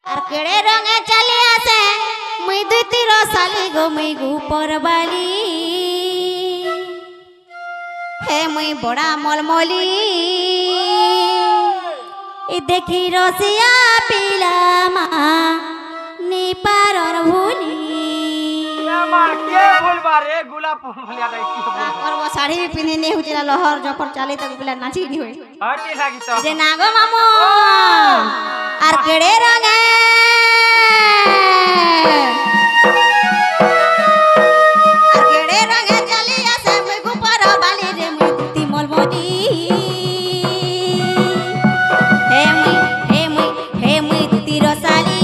আর কেড়ে রঙে চলে আসে মুই দুই তীর সালি গো মুই গুপরবালি হে মুই বড়া মলমলি ই দেখি রসিয়া পিলা মা নিপারর ভুলি শাড়ি পিন্ধি নি হচ্ছে লহর জফর চালি তো পিলা নাচি নি হই যে নাগো মামু আর কেড়ে রঙে আর কেড়ে রঙে চলি আসে মুই গুপর বালি রে মুই দুতি মলমলি হে মুই দুতি রসালি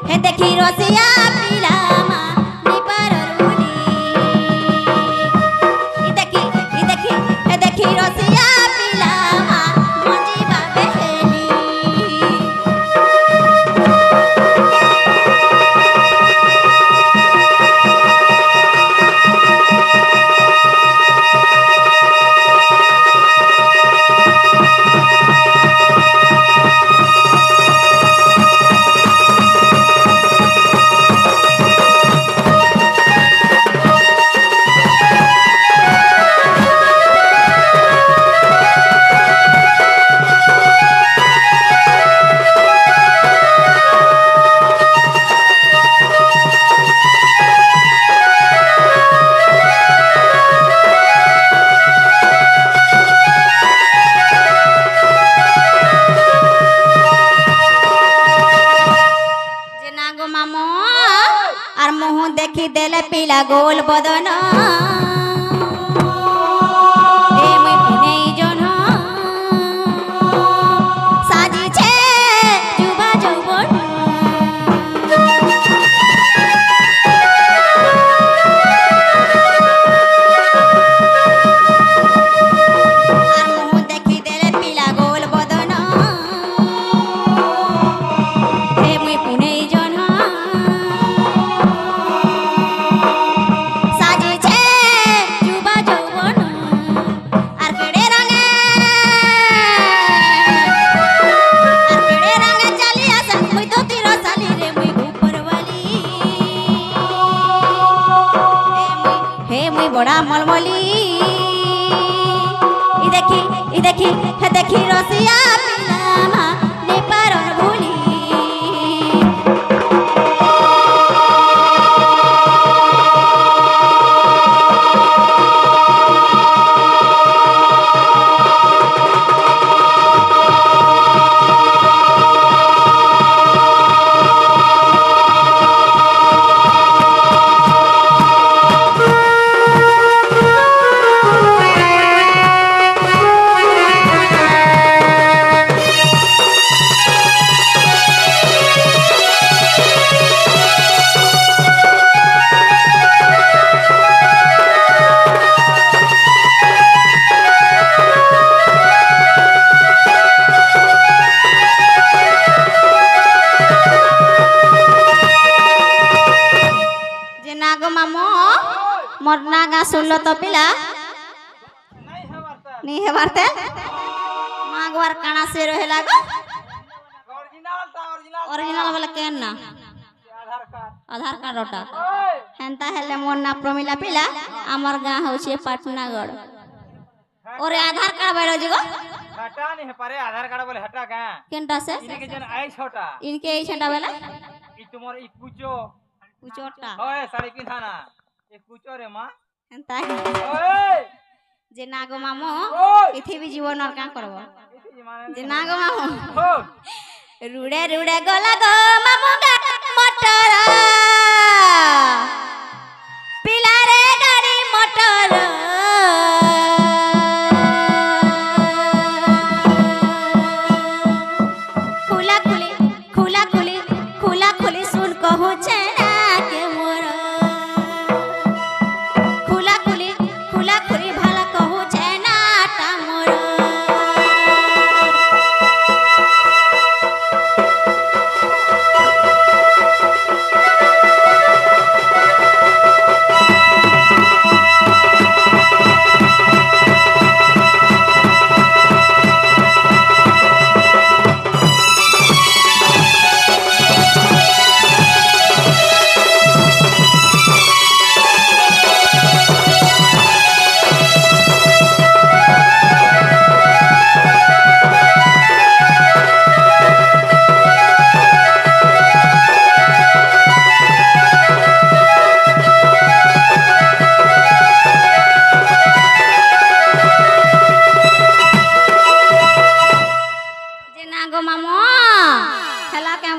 হে দেখি রসিয়া পিলা মা নিপারর ভুলি হে দেখি রসিয়া পিলা মা মজিবা বেহেলি আর মুহ দেখি দেলে পিলা গোল বদন এ মুই পুনেই জন সাজিছে যুবা যৌবন আর মুহ দেখি দেলে পিলা গোল বদন এ মুই পুনেই জন বড়া মলমলি ই দেখি রসিয়া পিলা মা নিপারর ভুলি मोर नागा सुनलो तो पिला नहीं है बारते मागवार काना से रहे लागो ओरिजिनल वाला केन ना आधार कार्ड ओटा हेंता हेले मोर ना प्रमिला पिला हमर गां होछे पाटनागढ़ और आधार कार्ड बैठो जीगो हटा नहीं है पारे आधार कार्ड बोले हटा का केनटा से इनके जन आई छोटा इनके आई छोटा वाला ई तुमर ई कुचो कुचोटा ओए साड़ी पिंधाना ए कुचो रे मां हेंता ओए जे नागो मामो इथे भी जीवन और का करबो जे नागो मामो रुड़े रुड़े गला गो मामो गा मोटर पिला रे गाड़ी मोटर खुला खुली सुन कहू छेना के मोर खुला खुली भाला कहू छेना टा मोर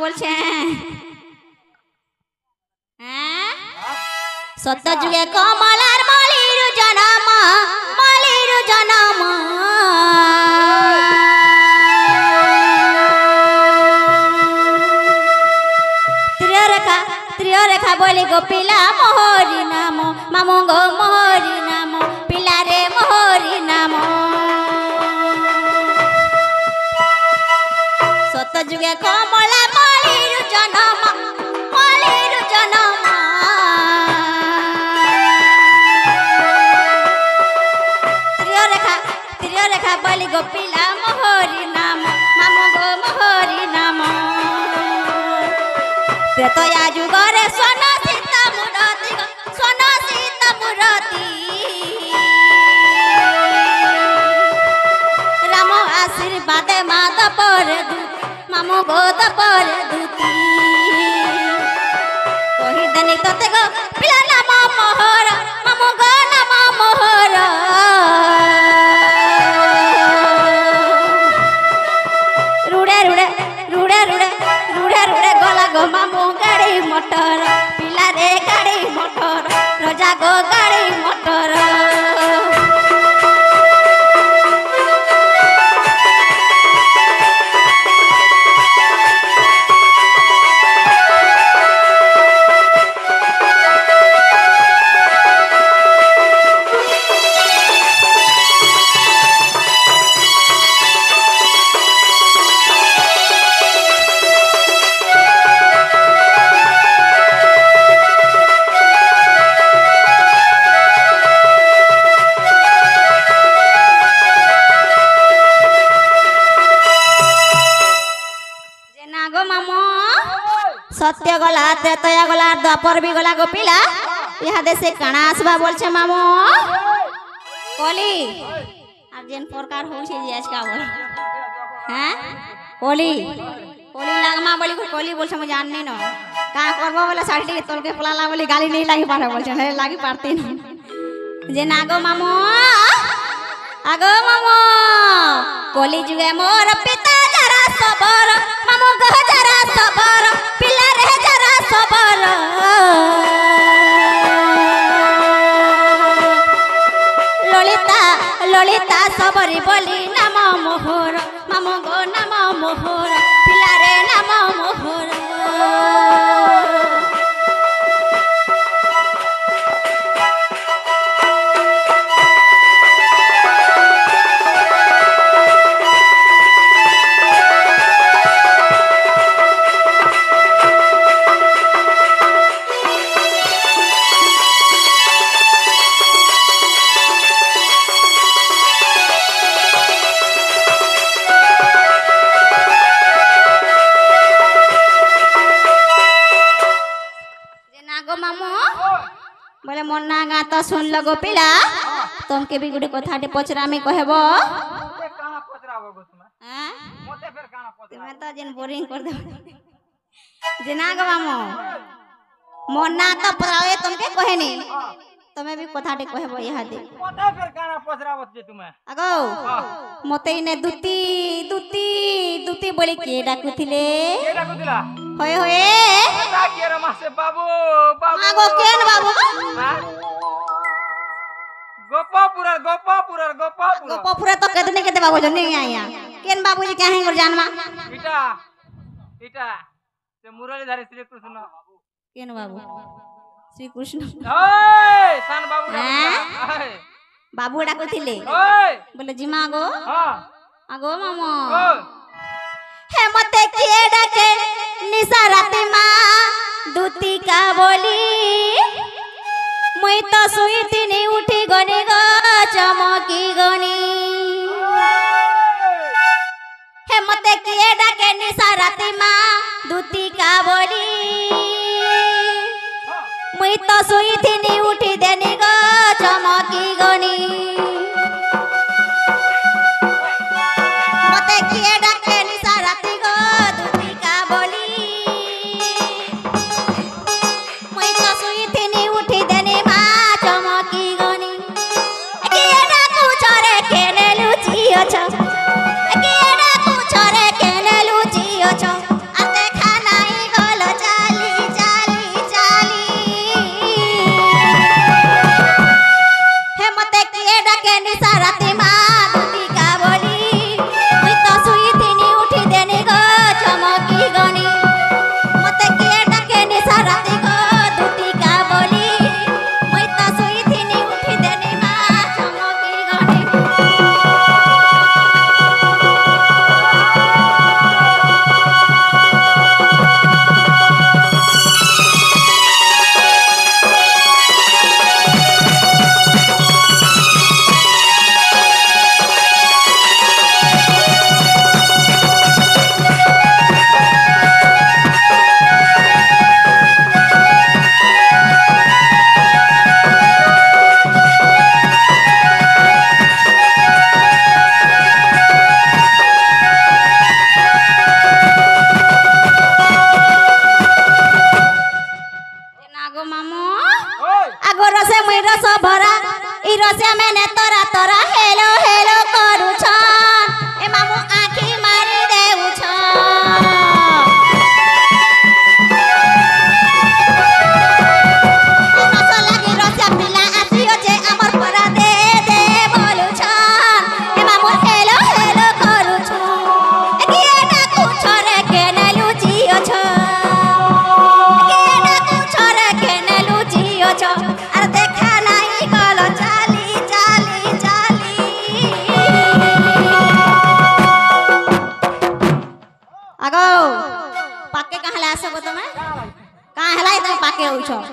বলছে হ্যাঁ সত্য যুগে কমলার মলির জনম মলির জনম ত্রিয়রেখা বলি গো পিলা মোহরি নাম মামু গো মোহরি নাম পিলারে মোহরি নাম সত্য যুগে কমলা মলির জনম মলির জনম ত্রিয়রেখা বলি গো পিলা মোহরি নাম মামু গো মোহরি নাম ত্রেতয়া যুগরে সোনা সীতা মুরতি সোনা সীতা মুরতি রাম আশীর্বাদে মাদ পরে মামু গোদ পরে দুতি কহিদেনি তোতে গো পিলা নাম মোহর মামু গো নাম মোহর রুড়ে রুড়ে রুড়ে রুড়ে রুড়ে রুড়ে গলা গো মামু গাড়ি মোটর পিলা রে গাড়ি মোটর রোজা গো গাড়ি মোটর সত্য গলা ত্রেতয়া গলা দ্বাপর বি গলা গো পিলা ইহাদে সে কাଣା আসবা বলছে মামু কলি আর যেন প্রকার হচ্ছে যে আজকা বল হ্যাঁ কলি কলি লাগমা বলি কলি বলছে আমি জানি না কা করব বলে শাড়িটি তোলকে পলালা বলি গালি নেই লাগি পারে বলছে না লাগি পারতে না যে না গো মামু আগো মামু কলি যুগে মোর পিতা যারা সবর মামু গো যারা সবর পিলা রে যারা সবর ললিতা ললিতা সবরি বলি নাম মোহর মামু গো নাম মোহর পিলা রে নাম মোহর बोले मोर ना गा तो सुन लो गो पिला तुमके भी गुटे कथाटे पचरामी कहबो काना पचराबो गो तुमे हां मोते फेर काना पचराबो तुमे तो जेन बोरिंग कर दे जेना गो मामो मोर ना तो पचरावे तुमके कहनी तमे भी कथाटे कहबो यहा दे मोते फेर काना पचराबो जे तुमे आगो मोते ने दुती दुती दुती बोली के डाकुथिले के डाकुथिला होय होय के रे मासे बाबू बाबू आगो केन बाबू गोपापुरा गोपापुरा गोपापुरा गोपापुरा तो कदने के बाबू जो नहीं आया केन बाबूजी क्या है और जानवा इटा इटा से मुरलीधर श्री कृष्ण केन बाबू श्री कृष्ण ओए सान बाबू बाबू डाकुथिले ओए बोले जी मां गो हां आगो मामो हे मते किए डाके निशा राते मां दूती का बोली मुई तो सुई तिनी उठी गनी गो चमकी गनी हे मते किए डाके निशा राते मां दूती का बोली मुई तो सुई तिनी उठी देनी गो चमकी गनी मते किए डाके निशा राती गो दूती का बोली मुई तो सुई तिनी उठी देनी मां चमकी गनी किए डाकू छोरे केने लुचियो छ किए डाकू छोरे केने लुचियो छ आते खाना जाउछ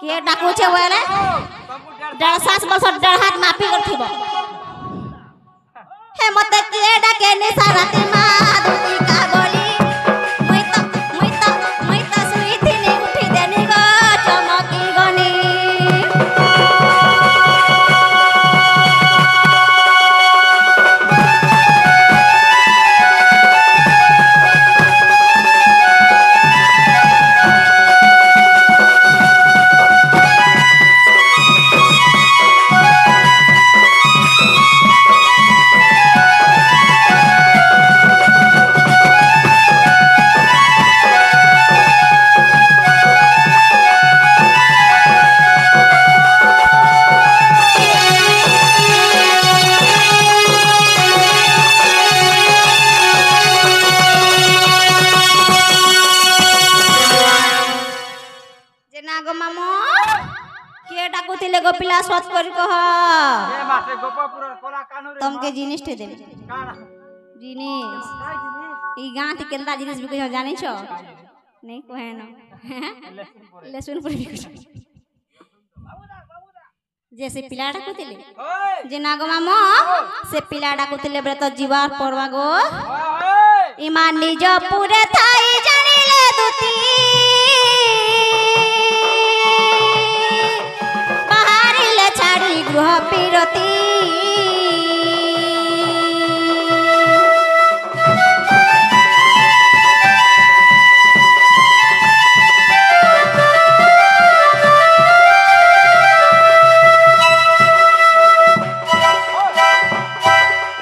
के डाकू छे बोले डर सास बस डर हाथ माफी करथिबो हे मते के डाके निशा राती मा दुती का बोली मुई तो सुई थिनी उठी देनी गो चमकी गनी गोपिला स्वाद करी कह ए मासे गोपापुर कोला कानु रे तुमके जिनिस टे देबे काना जिनिस काय जिनिस ई गांव ती केंदा जिनिस बिकै जानि छ नहीं कहे न लहसुन पर बिकै जैसे पिलाडा कुतिले ओए जे नागो मामो से पिलाडा कुतिले ब्रे तो जीवार परवा गो ओए ईमान निज पूरे थाई जानिले दुती छाड़ी गृह पिरती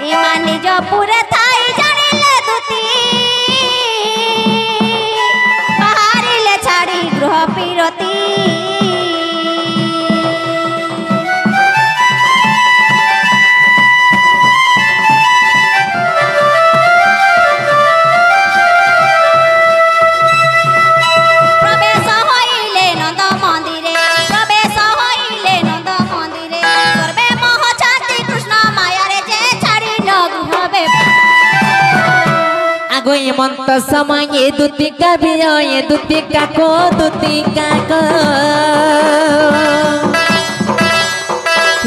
ईमान निज पूरे थाई जानिले दुती बाहरिले छाड़ी गृह पिरती मंत समय ये दुतिका भी ये दुतिका को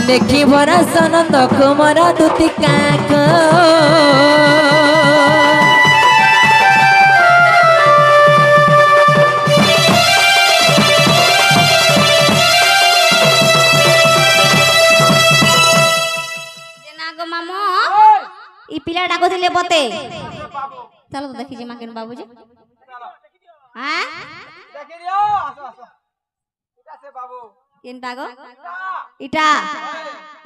देखी भरा सनंद कुमार दुतिका को मामो ई पिला डाको दिले बते चलो तो देखी माँ के बाबूजी हाँ देखि रियो आसो आसो इटा से बाबू केनटा गो इटा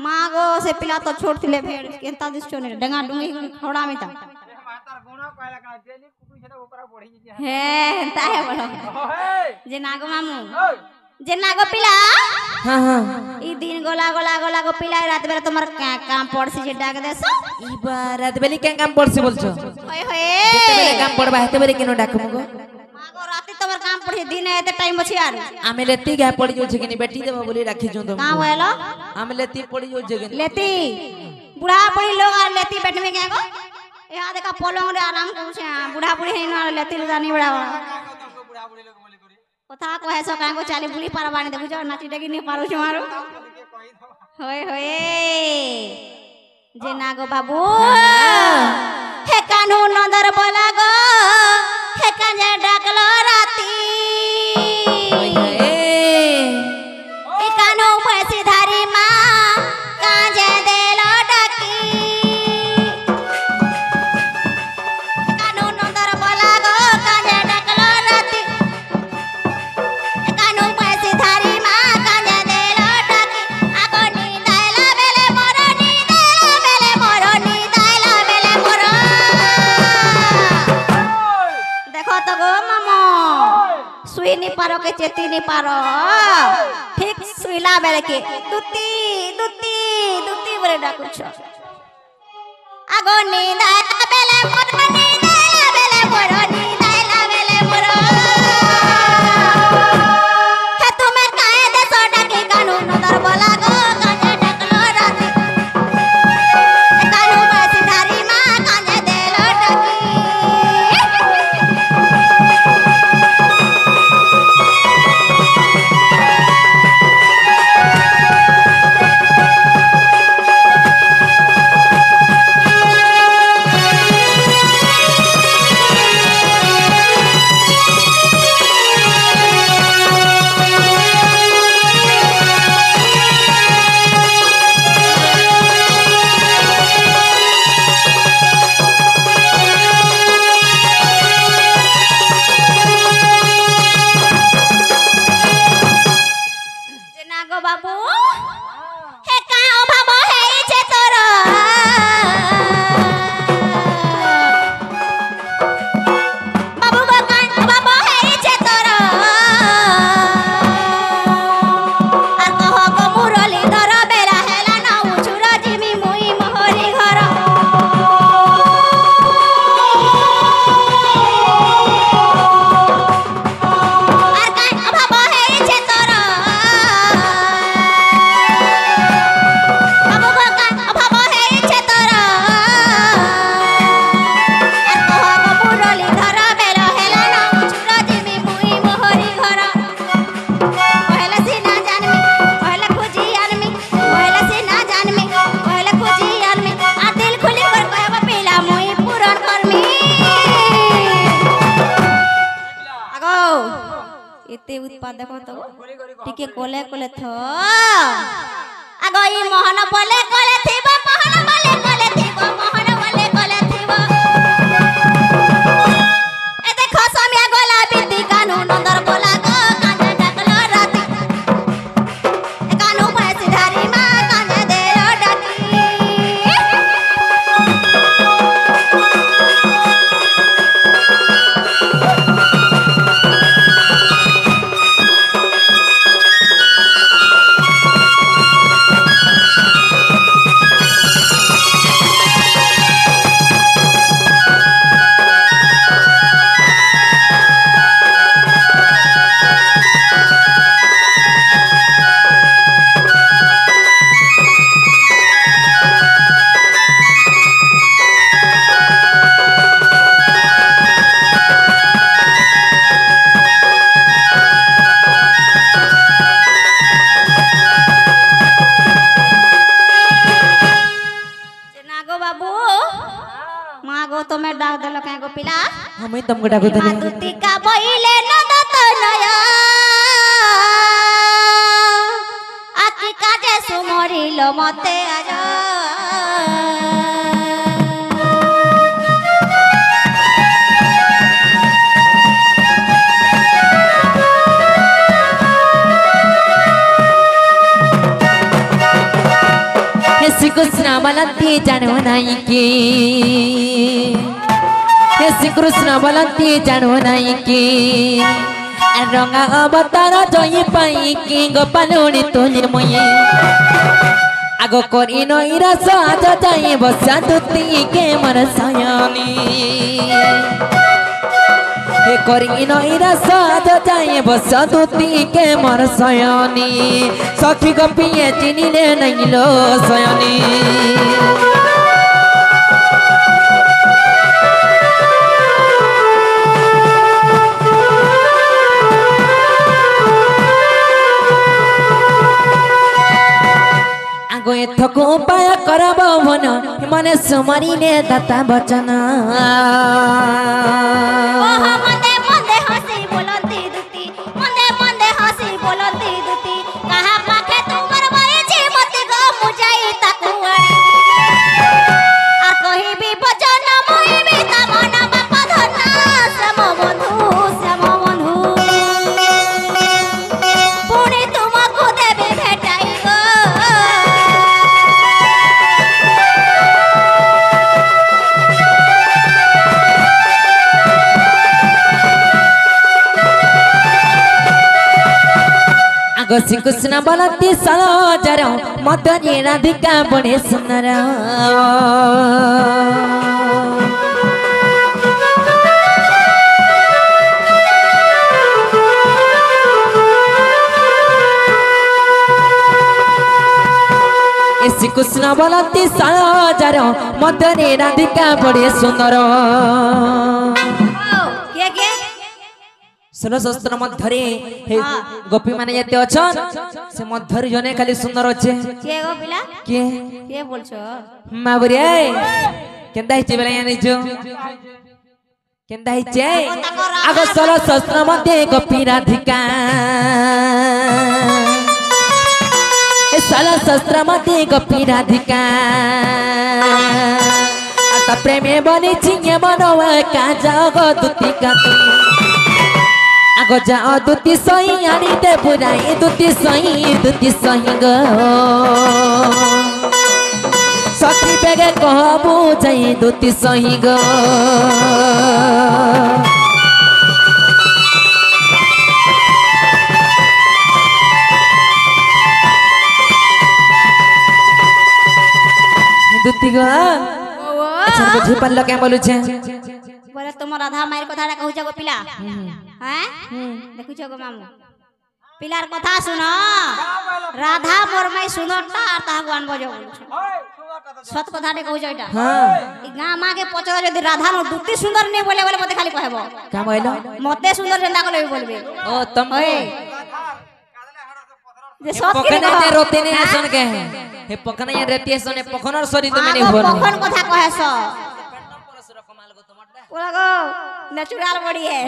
माँ गो से पिला तो छोड़ थिले फेर केनता दिसचो ने डंगा डुंगी खौड़ा में ता मातार गुणा कहला का जेली कुकुई छे ऊपर पढ़ी जे हे ता है बड़ो ओए जे नागो मामू जे नागो पिला हाँ हाँ ई दिन गोला गोला गोला गो पिला रात बेला तुम्हार काम पड़सी जे डाक देसो ई बार रात बेली क्या काम पड़सी बोलछो होय होय केते बेले काम पड़बा हेते बेले किनो डाकमु गो मागो राती तुम्हार काम पड़सी दिन एते टाइम बछि आर आमे लेती गा पड़ी जो छकिनी बेटी देबा बोली राखी जो तुम का होएलो आमे लेती पड़ी जो जगन लेती बुढ़ा बुढ़ी लोग आर लेती बैठ में क्या गो यहाँ देखा पलंग रे आराम करू छे बुढ़ा बुढ़ी है न लेती जानी बड़ा बुढ़ा बुढ़ी लोग बोली करी कथा कहे सो कांगो चाली बुढ़ी पारबानी देखु जो नाची डेगी नहीं पारू छ मारू होय होय जे नागो बाबू हे कानू नंदर बोला गो हे काजे डाकलो राती ए कानू पैसे धारी मां काजे देलो डाकी कानू नंदर बोला गो काजे डाकलो राती ए कानू पैसे धारी मां काजे देलो डाकी आगो नी दाइला बेले मोरो नी दाइला बेले मोरो नी दाइला बेले मोरो देखो तो गो मामो सुई नहीं पारो के चेती नहीं पारो ठीक सुईला बेले के दुती दुती दुती बोले डाकू छ आगो नी दाइला बेले मोरो नी दाइला बेले मोरो नी दाइला बेले मोरो हे तुम्हें काहे दे सो डाके कानू नंदर बोला गो काजे डाकलो राती ए कानू पैसे धारी मां काजे देलो डाकी केते उत्पाद देखो तो टिके कोले कोले थो आगो ई मोहन बोले कोले थीबो मोहन बोले कोले थीबो मोहन बोले कोले थीबो ए देखो समिया गोला बिती कानू नंदर बोला गो काने डाकलो राती ए कानू पैसे धारी मा काने देलो डाकी तुम्हें डाक दलो कहीं को पिला हमें तुमको डाको दे मातुति का बोइले नदत नया आकी काजे सुमरिलो मते आजा कृष्ण बलती जानो नहीं की कृष्ण बलती जानो नहीं की रंगा अवतार जई पाई की गोपालुनी तुझे मुये आगो करी नईरा साज जाई बसा दुती के मर सयानी हे करी नईरा साज जाई बसा दुती के मर सयानी सखी गोपिए चिनिले नहीं लो सयानी आगो एथको उपाय करब मन मने सुमरी ने दाता बचन ओह मंदे मंदे हंसी बोलती दुती मंदे मंदे हंसी बोलती दुती कहा पाखे तुमर वही जी मत गो मुजाई तकुआड़ी आ कहि भी बचन मोहि भी तमन बाप धना श्याम बंधु पुणी तुमको देबे भेटाई गो आगो श्री कृष्ण बलती सरोजर मदनी राधिका बड़े सुंदर श्री कृष्ण बलती सरोजर मदनी राधिका बड़े सुंदर सुनो शस्त्र मध्यरे हे गोपी माने जते अछन से मध्यरे जने खाली सुंदर अच्छे के गो पिला के बोलछो माबुरे केंदा हिचे बेला यानी जो केंदा हिचे आगो सरो शस्त्र मध्य गोपी राधिका ए सरो शस्त्र मध्य गोपी राधिका आता प्रेमे बनी चिंगे मनवा का जागो दुती का आगो जा दुती सही आनी दे बुराई दुती सही गो सखी बेगे कहबू जाई दुती सही गो दुती गो अच्छा बुझी पल्लो के बोलू छे बोले तुम राधा मायर कथाटा कहू जागो पिला हैं देखु छगो मामू पिलार कथा सुनो राधा मोर माई सुनता আর তা গান বজো সত কথাটা कहू जाइटा हां ই গাঁ মাকে পচরা যদি রাধা নো দুতি সুন্দর নে বলে বলে মতে খালি কহেবো का बोलो মতে সুন্দর জেন্দা কলে বলবে ओ तुम যে সত কি पकने ते रोते ने हसन के हे पकने ये रेती हसन पकनर सरी तो मैंने हो কখন কথা কহেছ ওরা গো ন্যাচুরাল বডি है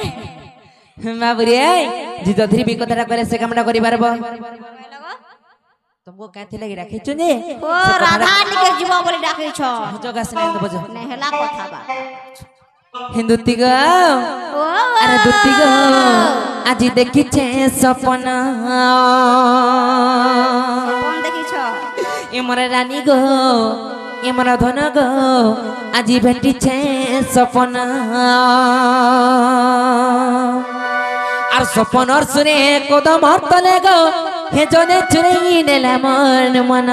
बाबुरे जी दधरी भी कथाटा करे से कामटा करि पारबो तुमको कहते लगी राखी चुने ओ राधा निके जीवा बोली डाकै छ जगा से नहीं बजो नहीं हला कथा बा हिंदुती गो ओ अरे दुती गो आज देखी छे सपना कोन देखि छ ए मोर रानी गो ए मोर धन गो आज भेटी छे सपना আর সপনর সুরে কদম তলে গো হে জনে চুরাই নেলা মন মন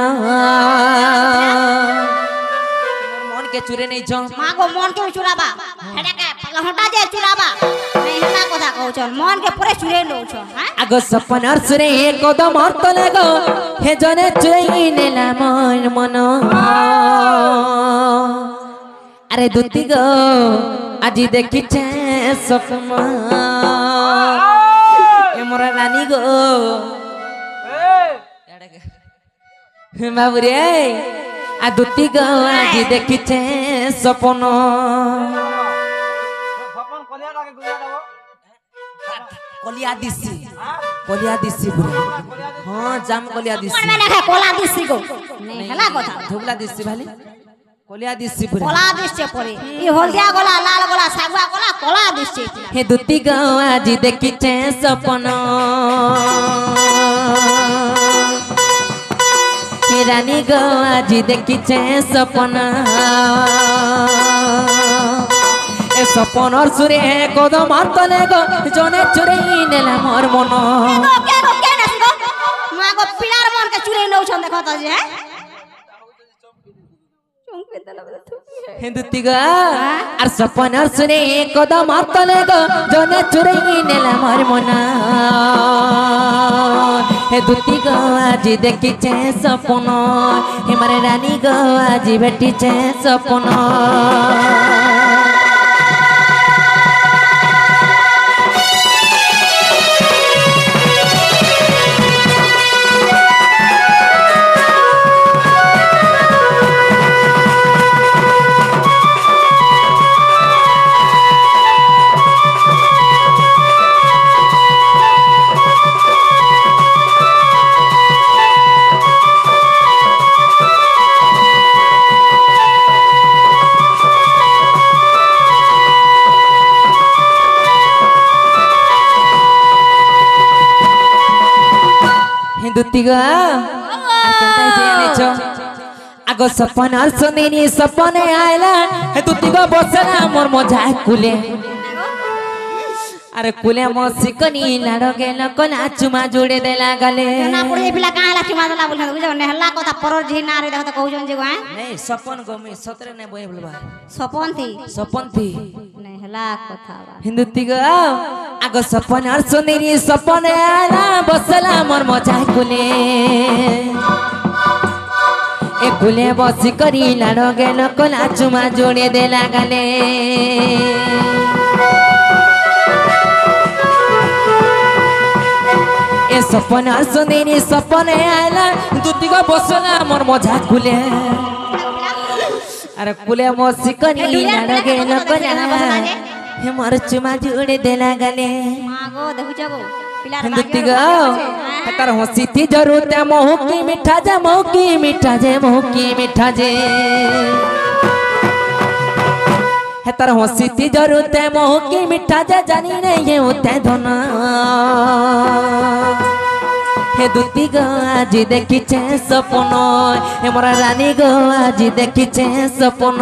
মন কে চুরে নেই ছ মা গো মন কে চুরাবা হেডা কে হটা যে চুরাবা নাই হেলা কথা কও ছ মন কে পুরে চুরে লও ছ হ্যাঁ আগো সপনর সুরে কদম তলে গো হে জনে চুরাই নেলা মন মন আরে দুতি গো আজি দেখিছে স্বপ্ন मोरा रानी गो बाबुरे आ दुती गो आज देखी छे सपन कलिया दिसी बुरे हां जाम कलिया दिसी कोन में कोला दिसी गो नहीं हला कथा धुबला दिसी भाली कलिया दिसी बुरे कोला दिसছে পরে ই হলদিয়া গলা লাল গলা সাগুয়া গলা কোলা দিসছে हे दुती गो आज देखी छे सपन हे रानी गो आज देखी छे सपन ए सपनर सुरे कदम तले गो जने चुरे नेला मोर मन के नासी गो मा गो पिलार मन के चुरे लौ छन देखो त जे हिंदुती गो आर सपनर सुरे कदम तले गो जने चुरे नेला मोर मन हे दुती गो आज देखी छे सपन हे मारे रानी गो आज भेटी छे सपन हिंदुती गो आगो सपन सुनिनी सपने आयला हिंदुती गो बसला मोर मजा कुले अरे कुले मो सिकनी लाडो गेल कोला चुमा जोड़े देला गले ना पुरे पिला काला चुमा दला बोल बुझो ने हल्ला कथा परर जे ना रे देखो त कहू जन जे गो नहीं सपन गो में सतरे ने बोए बोलबा सपन थी नहीं हल्ला कथा बा हिंदुती गो आगो सपन सुनिनी सपने आयला बसला मोर मजा कुले ए कुले बसी करी लाडो गेल कोला चुमा जोड़े देला गले ए सपन सुनिनी सपने आयला दुती गो बसला मोर मजा कुले अरे कुले मसी करी लाडो गेल कोला हे मोर चुमा जोड़े देला गले मा गो देखु जगो पिलार हिंदुती गो तार हंसी थी जरूरत मोह की मीठा जे मोह की मीठा जे मोह की मीठा जे है तार हंसी थी जरूरत मोह की मीठा जे जानी नहीं ये होते धना हे दुती गो आज देखी छे सपन हे मोरा रानी गो आज देखी छे सपन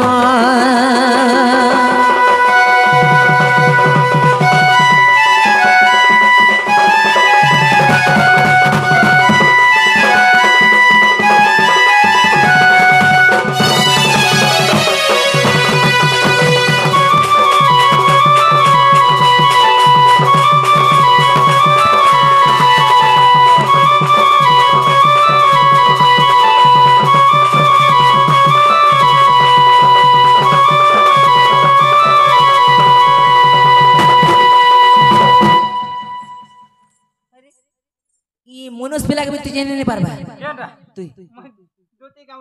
मुनस पिला के भी तू जाने नहीं पारबा केनरा तुई ज्योति का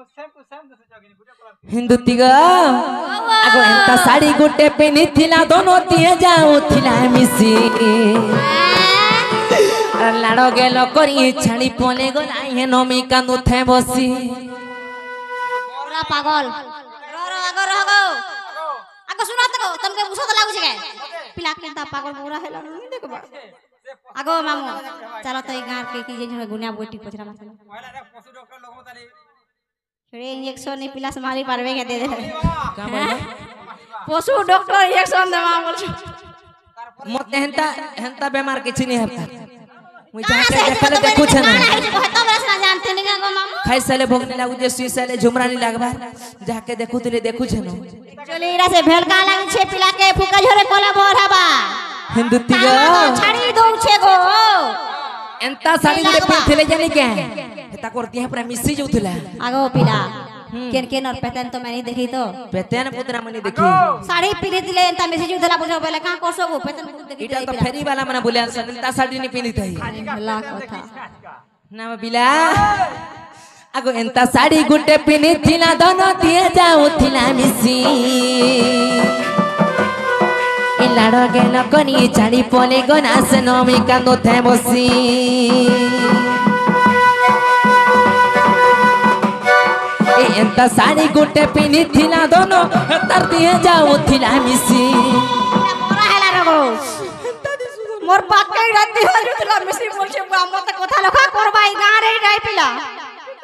हिंदुतिग आगो एंता साड़ी गुटे पिनी थिला दोनों तिए जाऊ थिला मिसी लाड़ो गेलो करी छाड़ी पोले गला हे नमी कांदु थे बसी पूरा पागल रो आगो सुनो तो तुमके मुसो तो लागु छे पिला केंता पागल पूरा हेला नहीं देखबा आगो मामू चलो तो गार के की जे गुनिया बोटी पछरा माथे पशु डॉक्टर लगो तारी रे इंजेक्शन नहीं पिला से मारी पारबे के दे दे का बोल पशु डॉक्टर इंजेक्शन देवा बोल मत हेंता हेंता बीमार किछि नहीं हता मुई जहां के देखले देखु छ ना कहतो बरस ना जानते नहीं गो मामू खाई साले भोगने लागु जे सुई साले झुमरा नहीं लागबा जहां के देखुतले देखु छ ना चले इरा से भेलका लाग छे पिला के फुका झोरे कोला भराबा हिंदुतिग छाड़ी दउ छे गो एंता साड़ी गुटे पिनथिले जानी के हेता करती है पूरा मिसी जोथला आगो पिला केन केन और पेतन तो मैं नहीं देखी तो पेतन पुतना मनी देखी साड़ी पिनी दिले एंता मैसेज उधला बुझो बोले का करसो गो पेतन देखी इटा तो फेरी वाला मने बोले सनता साड़ी नहीं पिनी थई भला कथा नाम बिला आगो एंता साड़ी गुटे पिनी थिला दोनों दिए जाऊ थिला मिसी ए लाड़ो गेलो कनी छाड़ी पोले गना से नमी कांदो थे बसी एंता साड़ी गुटे पिनी थिला दोनों तर दिए जाऊ थिला मिसी मोरा हेला रगो मोर बात के राती हो जुतला मिसी बोलछे मत कथा लखा करबाई गां रे जाई पिला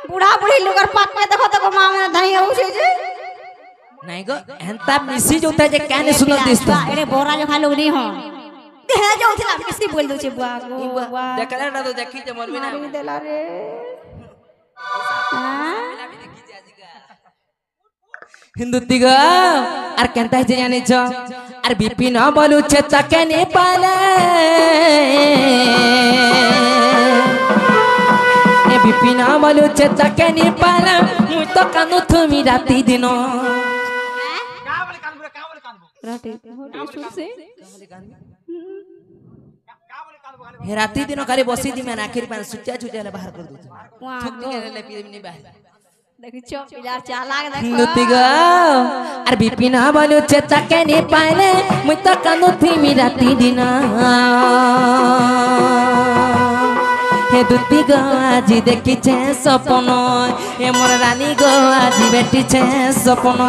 बूढ़ा बूढ़ी लोगर पाक में देखो तो मां में धई हो छे जे नहीं गो एंता मिसी जोता जे काने सुनल दिसता अरे बोरा जो खा लोग नहीं हो देह जो थिला मिसी बोल दो छे बुआ गो बुआ देखला ना तो देखी जे मोर बिना मारी देला रे हां हिंदुतिग आर केनता जे जानि छ आर बिपिन बोलु छे तके ने पाले ए बिपिन बोलु छे तके ने पाले मुई तो कानु थुमी राती दिनो राती सुसे हे राती दिनो खाली बसी दी मैं आखिर पान सुच्चा सुच्चा बाहर कर दू थुक के ले पी नहीं बाहर देखियो पिला चालाक देखो हिंदुतिग आर बिपिन बोलु छे तके ने पाले मुई तो कानु थुमी राती दिनो हे दुती गो आज देखी छे सपन ए मोर रानी गो आज बेटी छे सपन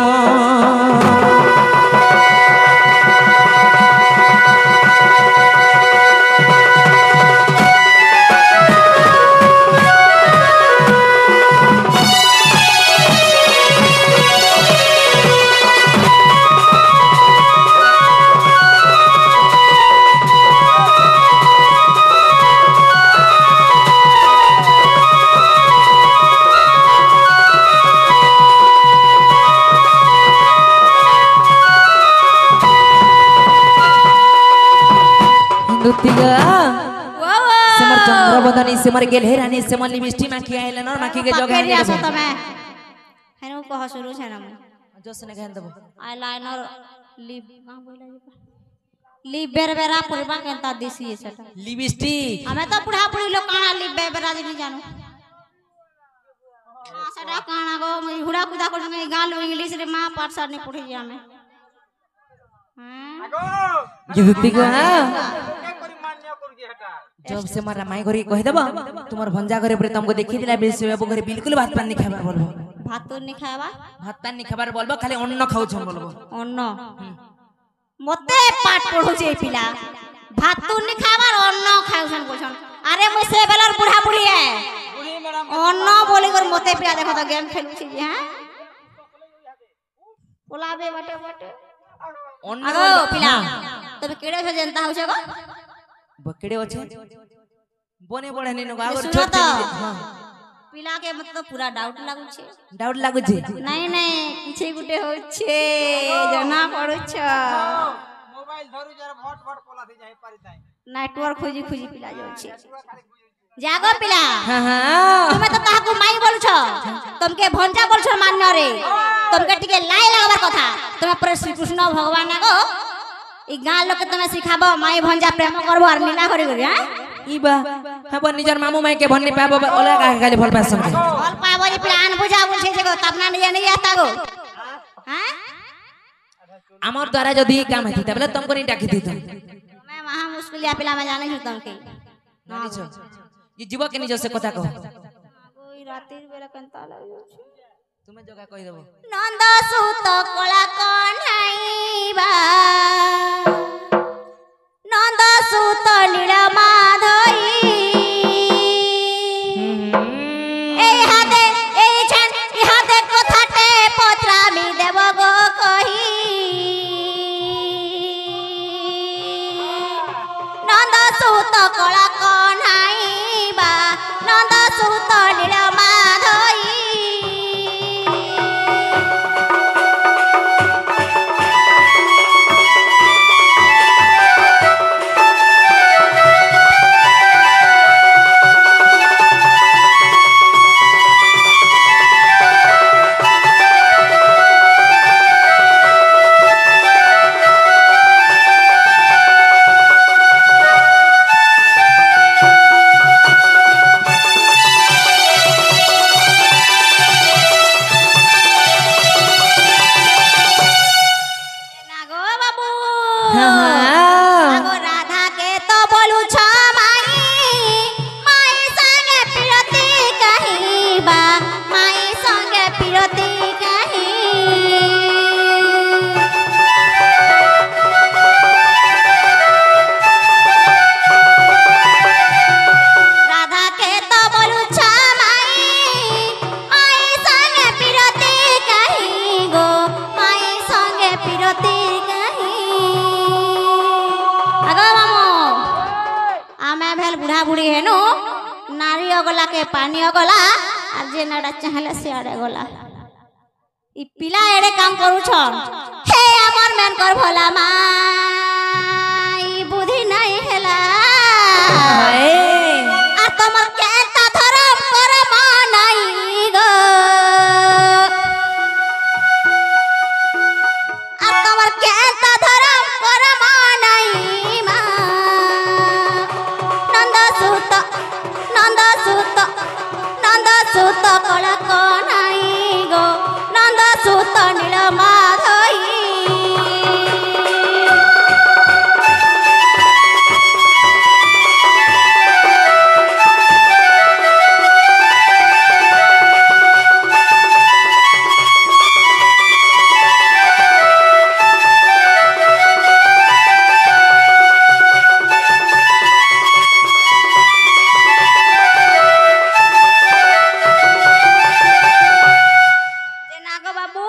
सेमर चंद्रबदनी सेमर गेलहेरानी सेमर लिपस्टिक माखी आइले न माखी के जगह पकड़ी आसो तमे हेनु कह शुरू छै ना जोसने गहन देबो आईलाइनर लिप का बोला लिप बेरबेरा पुरबा केनता दिसी सेटा लिपस्टिक हमें तो बुढ़ा बुढ़ी लोग काना लिप बेरबेरा जी नहीं जानू सेटा काना गो मैं हुड़ा कुदा कर मैं गाल इंग्लिश रे मां पाठ सर नहीं पढ़ी हमें गिदती को जब से मारा माई घरे कह देबो तुम्हार भंजा घरे पर तुमको देखि दिला बेस बाबू घरे बिल्कुल भात पानी नहीं खाबार बोलबो भात तो नहीं खावा भात पानी नहीं खाबार बोलबो खाली अन्न खाउ छम बोलबो अन्न मते पाठ पढो जे पिला भात तो नहीं खाबार अन्न खाउ छन बोलछन अरे मैं से बेलर बुढ़ा बुढ़ी है अन्न बोली कर मते पिला देखो तो गेम खेलु छी जी हां बोलाबे बटे बटे अन्न पिला तबे केड़े छ जनता हो छ गो बकड़े होचे बोने बड़े ने नो आगर छोट छोट हां पिला के मतलब पूरा डाउट लागु छे डाउट लागु छे नहीं नहीं किछे गुटे हो छे जना पड़ु छ मोबाइल धरु जरा भट भट पोला दे जाई पारी ताई नेटवर्क खोजी खोजी पिला जाउ छे जागो पिला हां हां तुमे तो ताकू माई बोलु छ तुमके भंजा बोल छ मान रे तुमके टिके लाई लगाबार कथा तुमे पर श्री कृष्ण भगवान गो इ गाँ लोग के तने सिखाबो माई भंजा प्रेम करबो और लीला करी करी हां ई बा हबो निजर मामू माई के भन्ने पाबो ओला का खाली भल पासन के बोल पाबो जे प्लान बुझा बोलछे जे तपना नहीं आता गो हां আমার দ্বারা যদি কাম হইতি তবে তুমকো নি ডাকি দিত मैं वहां मुश्किल या पिला में जाने छु तुमके জানিছো ये जीव के निज से কথা কহ कोई रातिर बेला कंता लागो তুমি জগা কই দেবো नंद सुत कला कन्हाईबा नंद सुत लीला माधई এই হাতে এই ছান এই হাতে কথাতে পত্রামি দেব গো কহি নন্দ সুত কলা কন্হাইবা নন্দ সুত লীলা মাধই नागो बाबू नागो राधा के तो बोलू छ माई संगे पिरती कहिबा माई संगे पिरती कहि राधा के तो बोलू छ माई संगे पिरती कहि गो माई संगे पिरती कहि आगो मामो आमे भेल बुढ़ा बुढ़ी हेनु नारी अगला के पानी अगला आ जे नडा चाहले से आड़े गला इ पिला एड़े काम करू छ हे हमर मन कर भला माई बुद्धि नहीं हेला आ तमर के ता धरम कर मानाई गो आ तमर के ता धरम कर मानाई मा नंद सुत कला कन्हाई गो नंद सुत नील माधई जे नागो बाबू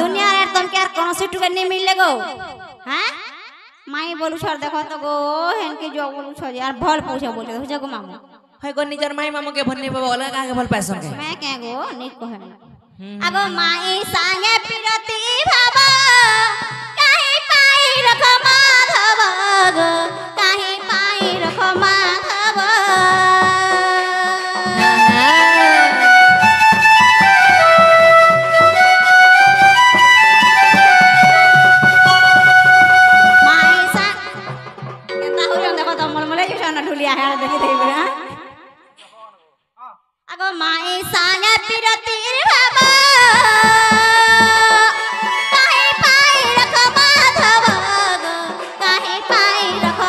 दुनिया रे तुम के कौन सी टुके नहीं मिले गो हैं माई बोलू छोड़ देखो तो गो हेन के जो बोलू छोड़ यार भल पूछे बोले हो जगो मामू है को निजर माई मामू के भन्ने पाबो ओला का भल पासन के मैं क्या गो निक कहे अगो माई संगे पिरती बाबा काहे पाई रख माधव गो काहे पाई रख माधव माई सा केता हो देखो तो मलमले जो ना ढुलिया है देखि देबे हां आगो माई संगे पिरती बाबा काहे पाई रख माधव गो काहे पाई रख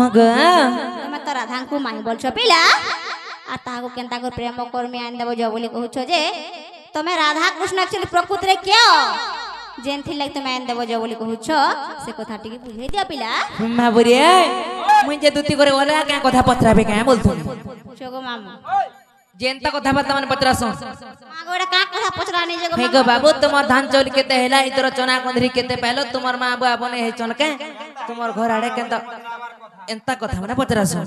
हाँ ग তুমি তো রাধাঙ্কু মাই বলছো পিলা আর তাহাকে কেনতা করে প্রেম কর্মী আনি দেব যাও বলি কହୁছো যে তুমি রাধা কৃষ্ণ एक्चुअली প্রকৃতিরে কেও যেনথি লাগি তুমি আনি দেব যাও বলি কହୁছো সে কথা টিকে বুঝাই দিয়া পিলা মাবুরি মুই যে দুতি করে ওলা কে কথা পত্রাবে কে বলতো পুছো গো মামু जेनता কথা বার্তা মানে পত্রাসো মাগো এটা কা কথা পচরানি যে গো हे गो बाबू तुमर धान चौल केते हैला इतर चना कंदरी केते पहलो तुमर मां बुआ बने हे चनके तुमर घर आड़े केंता एंता কথা মানে পত্রাসো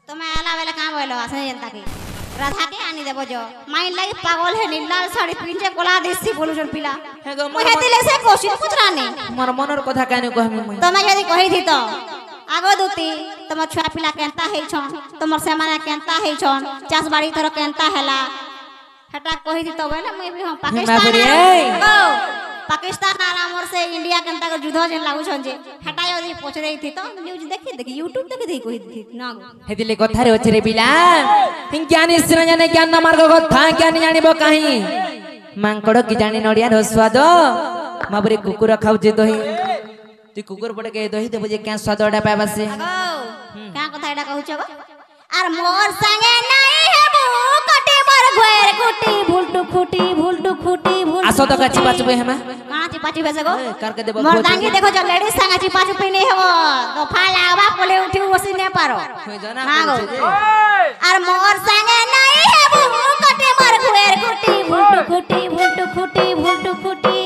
তুমি আলা বেলা কা বইলো আছে যেনতা কি রাধা কে আনি দেব যাও মাইন লাগি পাগল হে নীলাল শাড়ি পিনছে কোলা দেশি বলুছন পিলা हे गो মুই হেতিলে সে কোশিন পচরানি मोर मनर কথা কেন কহমি মুই তুমি যদি কহি দিত আগো দুতি তোমার ছুয়া পিলা কেনতা হেইছন তোমার সেমানে কেনতা হেইছন চাষ বাড়ি তোর কেনতা হেলা হেটা কহি দিত বলে মুই भी हम বাবুরে। পাকিস্তান আর আমর সে ইন্ডিয়া কেনতা করে যুদ্ধ যেন লাগুছন যে হেটা যদি পছরেই থি তো নিউজ দেখি দেখি ইউটিউব দেখি দেখি কহি দিতি না গো হেদিলে কথারে আছে রে বিলা জ্ঞানী শ্রী জানে জ্ঞান না মার্গ কথা জ্ঞানী জানিব কাহি মাংকড় কি জানি নড়িয়ার স্বাদ মাবরে কুকুর খাউছে দহি তুই কুকুর পড়ে কে দহি দেব যে কেন স্বাদটা পাবাসে কা কথা এটা কহুছ গো আর মোর সঙ্গে নাই হেবু কটে মোর ঘর কুটি ভুলটু খুটি ভুলটু খুটি ভুল আসো তো কাছি বাঁচবে হেমা কানা চিপাচি বেসে গো কারকে দেব মোর দাঙ্গি দেখো যে লেডিস সঙ্গে চিপাচি পিনি হেবো দফা লাগবা কোলে উঠি বসি নে পারো জানা না গো কইছে যে আর মোর সঙ্গে নাই হেবু কটে মোর ঘর কুটি ভুলটু খুটি ভুলটু খুটি ভুলটু খুটি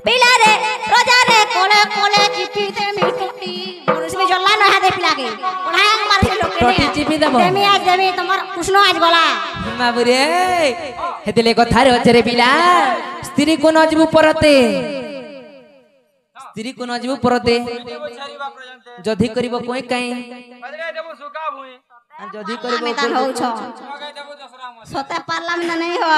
পিলারে রোজারে কোলে কোলে চিপি দে মিটুটি মোরসমি জল্লা না হাতে পিলাকে পড়ায় মারছে লোকে টটি চিপি দেব দেমি আজ দেমি তোমার কৃষ্ণ আজ গলা বাবুরে হেদিলে কথারে আছে রে বিলা স্ত্রী কোন অজবু পরতে স্ত্রী কোন অজবু পরতে যদি করিব কই কাই আর যদি করিব আমি তান হউছ সতে পারলাম না নাই হো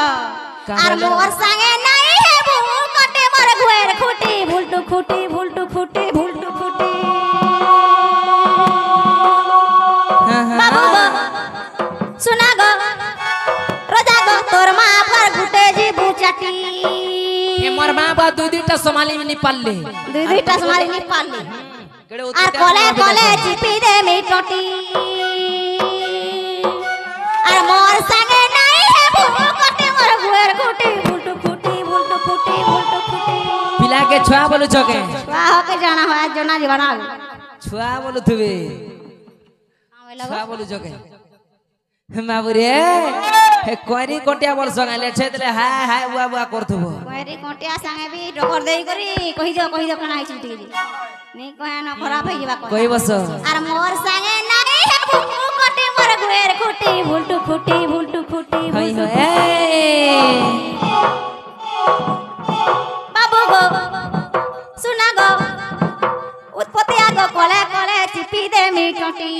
আর মোর সঙ্গে নাই হেবু কটে মোর ঘর খুটি ভুলটু খুটি ভুলটু খুটি ভুলটু খুটি বাবু গো सुना गो रोजा गो तोर मां पर गुटे जीबू चाटी এ মোর মা বা দুই দুইটা সোমালি নি পারলে दुई दुईटा समारी नी पाली কেড়ে আর কোলে কোলে চিপি দে মিটটি আর মোর সঙ্গে নাই হেবু কটে মোর ঘর খুটি ভুলটু খুটি ভুলটু খুটি ভুলটু খুটি পিলা কে ছুয়া বলু চকে वाह होके जाना है जोना जीवना ছুয়া বলু থুবে ছুয়া বলু চকে মাবুরে হে কোরি কোটিয়া বল সঙ্গালে ছেতলে হায় হায় বুয়া বুয়া করথুব कोरी कोटिया संगे भी डोकर देई करी कहि दो कना है चिटी नी कहे न खराब है जीवा কই বস আর মোর সঙ্গে নাই হেবু কটে মোর ঘর খুটি ভুলটু খুটি ভুলটু খুটি হই হই বাবু গো सुना गो उत्पत्ति আগো কোলে কোলে চিপি দে মিটটি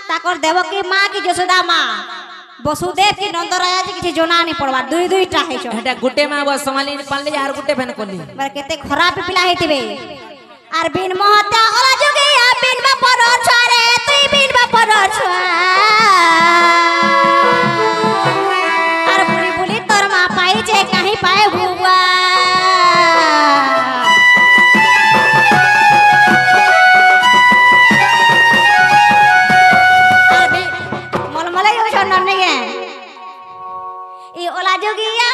ताकर देवकी माँ की यशोदा माँ वसुदेव की नंदराजा जी किसी जोना नहीं पड़वा दुई दुईटा है छो এটা গুটে মা বা সোমালি নি পারলে আর গুটে ফেন করলি बर केते खराब पिला हेतिबे आर बिन महता ओला जुगे आ बिन बापर छारे तुई बिन बापर छा आर बुली बुली तोर माँ पाई जे कहीं पाए हुआ ओला जोगिया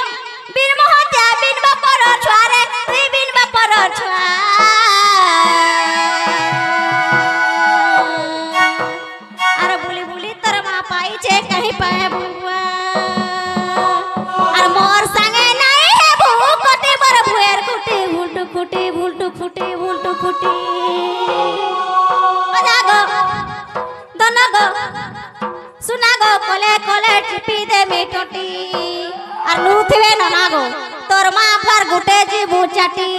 बिन महत्या बिन बापर छुआरे तुई बिन बापर छुआ अरे बुली बुली तर मा पाई छे कहीं पाए बुआ अरे मोर संगे नहीं है भू कोटे बर भुएर कुटी भुलटू खुटी भुलटू खुटी भुलटू खुटी ओजा गो दोनो गो सुना गो कोले कोले टिपी दे मिटटी আর নুথিবে না গো তোর মা পার গুটে জিবু চাটি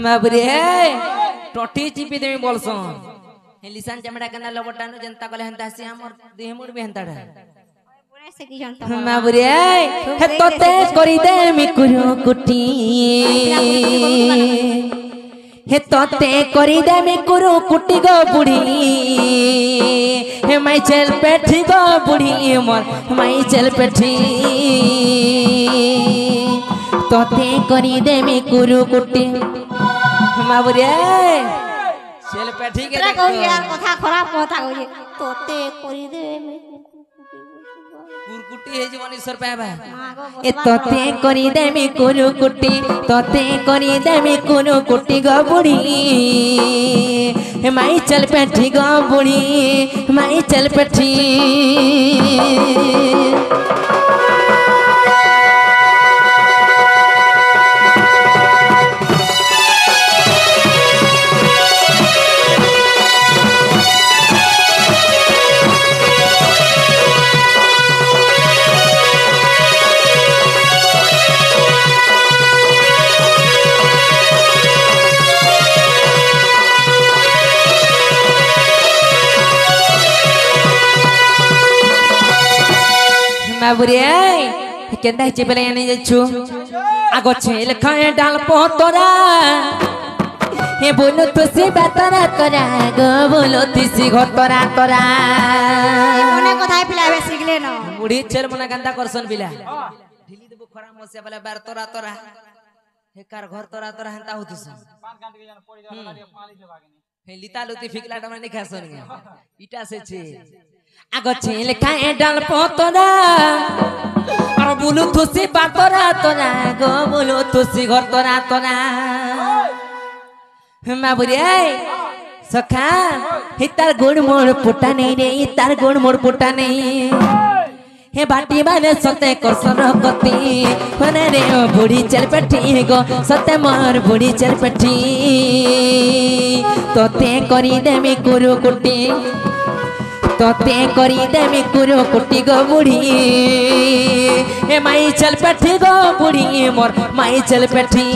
बाबरे टोटी चिपी देमी बोलसो लिसान चमड़ा कना लबटानो जनता कले हंता सी हमर देह मोर भी हंताडा पुणे से की जानता बाबरे हे तोते करी देमी कुरु कुटी हे तोते करी देमी कुरु कुटी गो बुढ़ी हे माई चल पेठी गो बुढ़ी मोर माई चल पेठी तोते करी देमी कुरु कुटी बाबरे चल पेठी के तेरा कहू यार कथा खराब कथा कहू तोते करी दे कुरकुटी हे जीवन ईश्वर पाबा ए तोते करी देमी कुरकुटी तोते करी देमी कुरकुटी गो बुढ़ी माई चल पेठी गो बुढ़ी माई चल पेठी बाबरे केंदा चिपले यानी जछु आगो छेल खाए डाल पोतरा हे बोलो तुसी बातरा तोरा गो बोलो तुसी घतरा तोरा मने कथा पिलाबे सिखले न बुढ़ी छेल मना गंदा करसन बिला ढिली देबो खरा मसे वाला बार तोरा तोरा हे कार घर तोरा तोरा हंता होतुस पान काट के जान पड़ी जाला गाड़ी पानी से भागनी हे लिता लुती फिकला डमा नहीं खासन इटा से छे आगो छेल खाए डाल पोतरा और बोलो तुसी बातरा तोरा गो बोलो तुसी घतरा तोरा बाबरे सखा हितार गुण मोर पुटा नहीं रे हितार गुण मोर पुटा नहीं हे बाटी माने सते करसन कति मने रे बुढ़ी चल पेठी गो सते मोर बुढ़ी चल पेठी तोते करी देमी कुरु कुटी तोते करी देमी कुरु कुटी गो बुढ़ी हे माई चल पेठी गो बुढ़ी मोर माई चल पेठी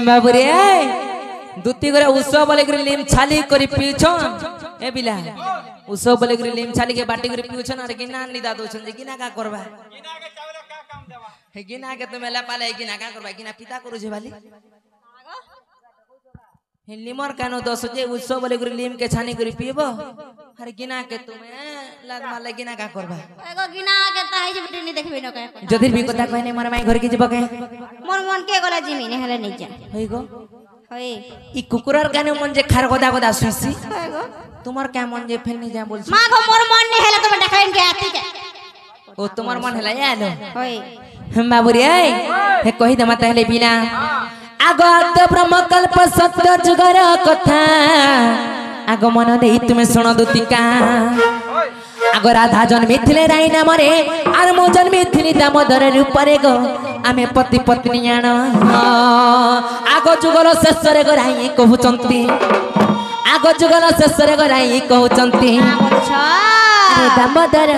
बाबरे दुती करे उत्सव बोले करे लिम छाली करी पीछो ए बिला उत्सव बोले करे लिम छाली के बाटी करे पीछो ना रे गिना नी दादो छन जे गिना का करबा गिना के चावल का काम देबा हे गिना के तो मेला पाले गिना का करबा गिना पिता करू जे वाली हे लिमर कानो दस जे उत्सव बोले करे लिम के छानी करी पीबो अरे गिना के तुमे लाद माले गिना का करबा एगो गिना के ताहि जे बेटी नी देखबे न के जदिर भी कथा कहने मोर माई घर के जब के मोर मन के गला जिमी ने हेले नहीं जा होई गो होई ई कुकुरर काने मन जे खार गदा गदा सुसी होई तुम्हार क्या मन जे फेल नहीं जा बोल मां गो मोर मन नहीं हेले तो देखाइन के आती के ओ तुम्हार मन हेला यालो होई हम बाबुरी हे कहि दमा तहले बिना आगत ब्रह्म कल्प सत्य जुगर कथा आगो मन देई तुमे सुन दुतिका आगो राधा जन्मी थिले राई नामरे आर मो जन्मी थिली दामोदर रूप रे गो आमे पति पत्नी आण आगो जुगर शेष रे गो राई कहउचंती आगो जुगर शेष रे गो राई कहउचंती अरे दामोदर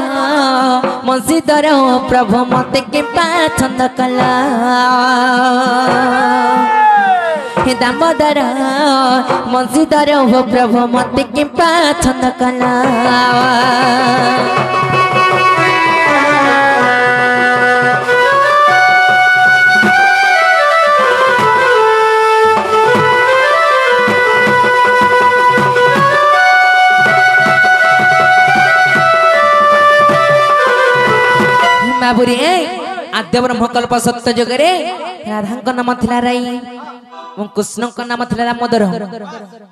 मंसीधर प्रभु मते के पाछंद कला हे दामोदर मंसीधर हो प्रभु मत के पाछंद कला बाबुरी आद्य ब्रह्मकल्प सत्य जगरे राधा नाम थिला राई कृष्ण नाम थिला दामोदर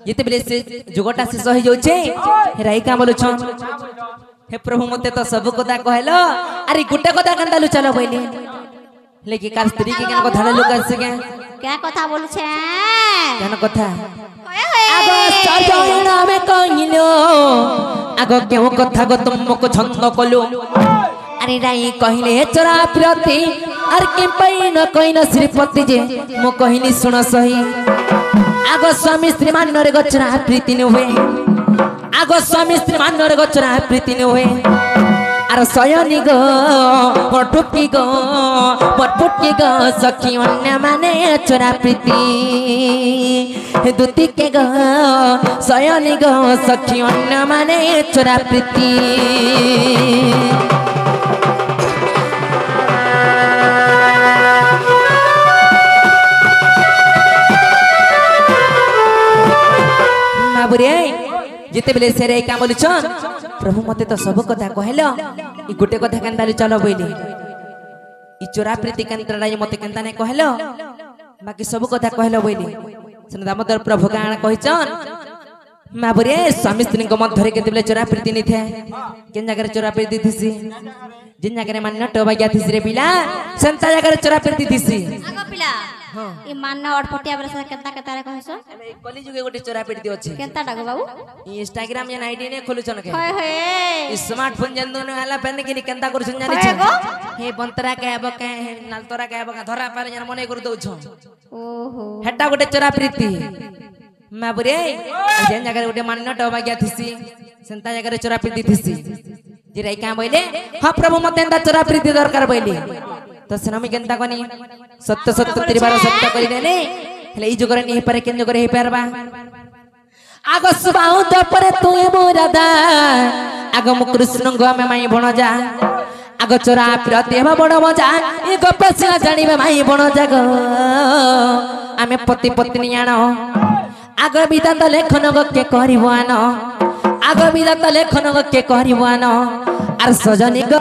जिते बेले से जुगटा शेष हो जाउछे राई का बोलुछ हे प्रभु मते तो सब कथा कहलो अरे गुटे कथा कंदालु चलो बोले लेकिन कार स्त्री के केन कथा लोक आसे क्या कथा बोलु छे केन कथा आगो सजन में कहिलो आगो केउ कथा गो तुमको छंद कलो अरे राई कहले चोरा प्रति अर के पैन कहिन श्रीपति जे मो कहली सुन सही आगो स्वामी स्त्री मान रे गचरा प्रीति न हुए आगो स्वामी स्त्री मान रे गचरा प्रीति न हुए आर सयनी गो पटुकी गो पटुकी गो सखी अन्य माने चोरा प्रीति दुती के गो सयनी गो सखी अन्य माने चोरा प्रीति जिते बेले से का बोलु प्रभु मते तो सब कथा कहलो ई गुटे कथा केनताली चलो बोली ई चोरा प्रीति केनतरा मते केनता ने कहलो बाकी सब कथा कहलो बोली सुन दामोदर प्रभु गाण कहिचन माबुरे स्वामी स्त्री को मध्य केते बेले चोरा प्रीति नि थे केन जगह चोरा प्रीति थिसी जिन जगह मान्य टोबाग्या थिसी रे पिला संता जगह चोरा प्रीति थिसी आगो पिला ई मान अटपटिया बरस केता केता रे कहसो कली जुगे गोटे चोरा प्रीति अछि केता डागो बाबू इंस्टाग्राम या आईडी ने खोलुछन के होय होय स्मार्टफोन जंदो न हला पेन के केंता करछन जानि छ हे बंतरा के अब के नालतरा के अब धरा पार जन मने कर दउ छ ओहो हेटा गोटे चोरा प्रीति माबुरे जेन जगह गोटे मान्य टोबाग्या थिसी सेंता जगह चोरा प्रीति थिसी जे राई का बोले हां प्रभु मते चोरा प्रीति दरकार बोले तो सनमी केंता कोनी सत्य सत्य त्रिबार सत्य करि देले हेले ई जगरे नि पारे केन जगरे हे पारबा आगो सुबाउ तो परे तुए मोरादा आगो मु कृष्ण गो में माई बण जा आगो चोरा प्रति हेबा बड़ मजा ई गपसिया जानिबे माई बण जा गो आमे पति पत्नी आनो आगो विधाता लेखन गो के करिबो आनो आगो विधाता लेखन गो के करिबो आनो आर सजनी गो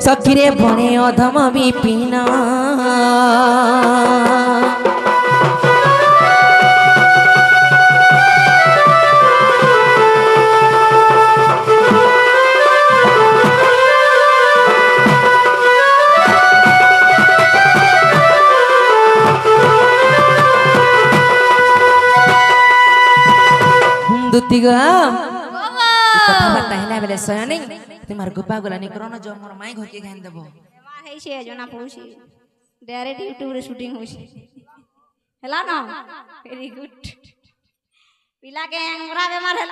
सखीरे बने अधम विपिन दुती गो कथा बार्ता हेला बेले सयनी तुम्हार गोपा गोला निकरन जो मोर माई घर के घान देबो मार है छे जना पहुची डायरेक्ट यूट्यूब रे शूटिंग होई छे हेला ना वेरी गुड पिला के अंगरा बेमार